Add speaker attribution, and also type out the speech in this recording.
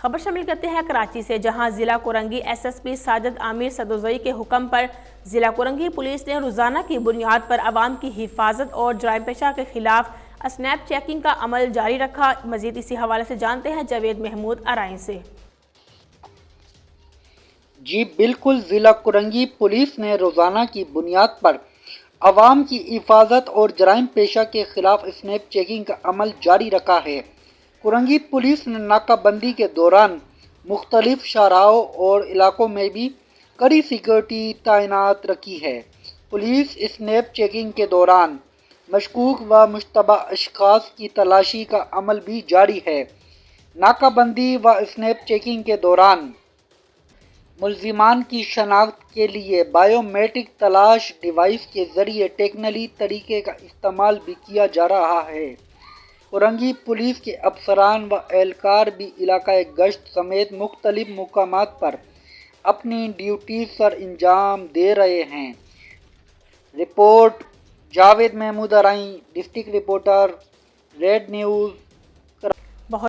Speaker 1: خبر شامل کرتے ہیں کراچی سے، جہاں ضلع Korangi S S P Sajid Amir Sadozai کے حکم پر ضلع کورنگی پولیس نے روزانہ کی بنیاد پر عوام کی حفاظت اور جرائم پیشہ کے خلاف اسنیپ چیکنگ کا عمل جاری رکھا۔ مزید اسی حوالے سے جانتے ہیں جاوید محمود ارائیں سے۔
Speaker 2: جی بالکل، ضلع کورنگی پولیس نے روزانہ کی بنیاد پر عوام کی حفاظت اور جرائم پیشہ کے خلاف اسنیپ چیکنگ کا عمل جاری رکھا ہے۔ کورنگی پولیس نے ناکہ بندی کے دوران مختلف شاہراہوں اور علاقوں میں بھی کڑی سیکورٹی تعینات رکھی ہے۔ پولیس اسنیپ چیکنگ کے دوران مشکوک و مشتبہ اشخاص کی تلاشی کا عمل بھی جاری ہے۔ ناکہ بندی و اسنیپ چیکنگ کے دوران ملزمان کی شناخت کے لیے بائیو میٹرک تلاش ڈیوائس کے ذریعے ٹیکنیکلی طریقے کا استعمال بھی کیا جا رہا ہے۔ کورنگی پولیس کے افسران و اہلکار بھی علاقۂ گشت سمیت مختلف مقامات پر اپنی ڈیوٹیز سر انجام دے رہے ہیں۔ Report Javed Mahmood Arain, district reporter, Red news.